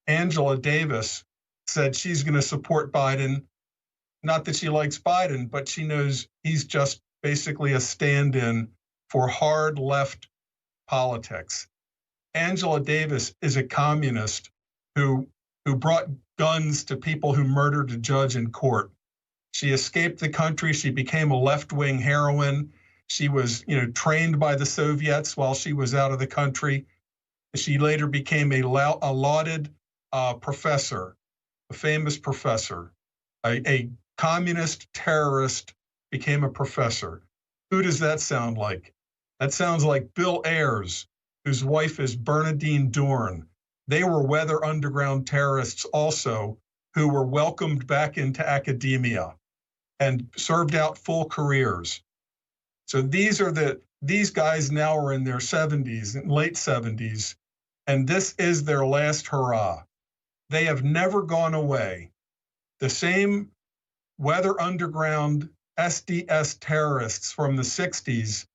Angela Davis said she's going to support Biden. Not that she likes Biden, but she knows he's just basically a stand-in for hard left politics. Angela Davis is a communist who brought guns to people who murdered a judge in court. She escaped the country. She became a left-wing heroine. She was, trained by the Soviets while she was out of the country. She later became a lauded professor, a famous professor. A communist terrorist became a professor. Who does that sound like? That sounds like Bill Ayers, whose wife is Bernadine Dorn. They were Weather Underground terrorists also, who were welcomed back into academia and served out full careers. So these guys now are in their 70s, late 70s, and this is their last hurrah. They have never gone away. The same Weather Underground SDS terrorists from the 60s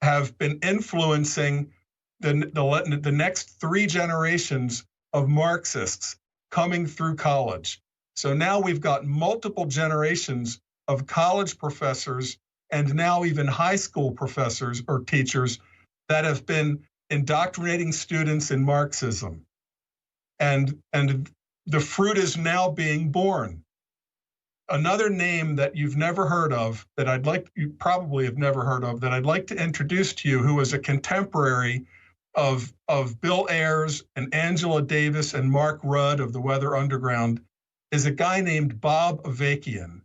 have been influencing the next 3 generations of Marxists coming through college. So now we've got multiple generations of college professors and now even high school professors or teachers that have been indoctrinating students in Marxism. And the fruit is now being born. Another name that you've never heard of, you probably have never heard of, that I'd like to introduce to you, who was a contemporary of Bill Ayers and Angela Davis and Mark Rudd of the Weather Underground, is a guy named Bob Avakian.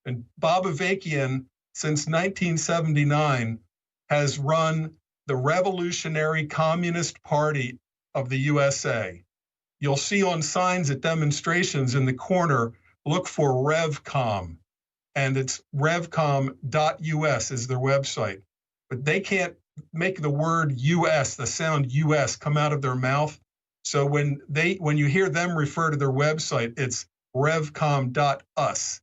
And Bob Avakian, since 1979, has run the Revolutionary Communist Party of the USA. You'll see on signs at demonstrations in the corner, look for RevCom, and it's revcom.us is their website. But they can't make the word US, the sound US, come out of their mouth. So when you hear them refer to their website, it's revcom.us.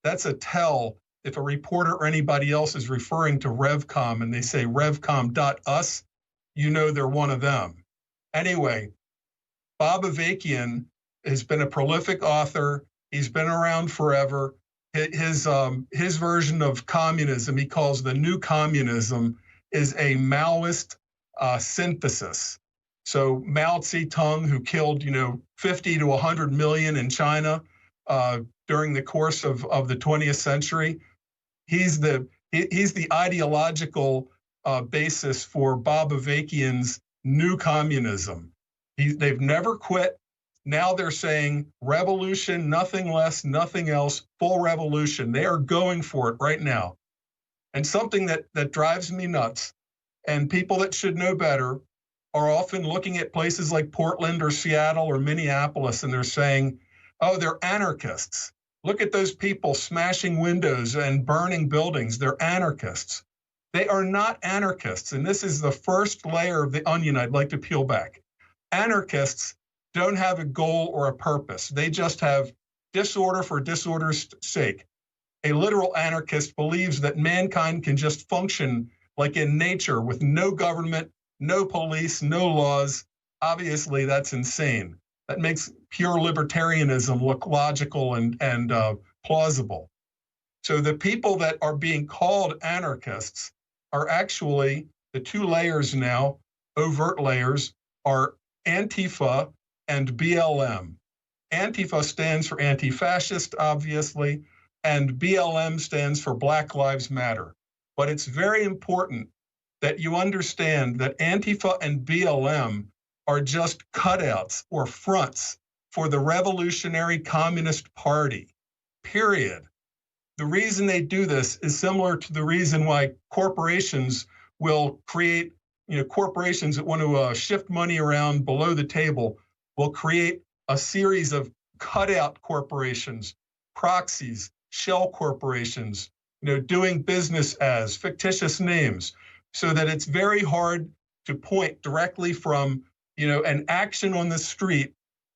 That's a tell if a reporter or anybody else is referring to RevCom and they say revcom.us, you know they're one of them. Anyway, Bob Avakian has been a prolific author. He's been around forever. His version of communism, he calls the new communism, is a Maoist synthesis. So Mao Zedong, who killed 50 to 100 million in China during the course of the 20th century, he's the ideological basis for Bob Avakian's new communism. They've never quit. Now they're saying revolution, nothing less, nothing else, full revolution. They are going for it right now. And something that drives me nuts, and people that should know better are often looking at places like Portland or Seattle or Minneapolis, and they're saying, oh, they're anarchists. Look at those people smashing windows and burning buildings. They're anarchists. They are not anarchists, and this is the first layer of the onion I'd like to peel back. Anarchists don't have a goal or a purpose. They just have disorder for disorder's sake. A literal anarchist believes that mankind can just function like in nature with no government, no police, no laws. Obviously, that's insane. That makes pure libertarianism look logical and plausible. So the people that are being called anarchists are actually the 2 layers now, overt layers, are Antifa and BLM. Antifa stands for anti-fascist, obviously, and BLM stands for Black Lives Matter. But it's very important that you understand that Antifa and BLM are just cutouts or fronts for the Revolutionary Communist Party, period. The reason they do this is similar to the reason why corporations will create, corporations that want to shift money around below the table will create a series of cutout corporations, proxies, shell corporations, doing business as fictitious names, so that it's very hard to point directly from, an action on the street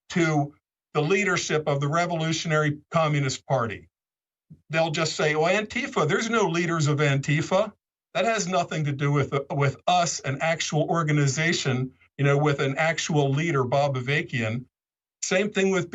to the leadership of the Revolutionary Communist Party. They'll just say, well, Antifa, there's no leaders of Antifa. That has nothing to do with us, an actual organization, with an actual leader, Bob Avakian. Same thing with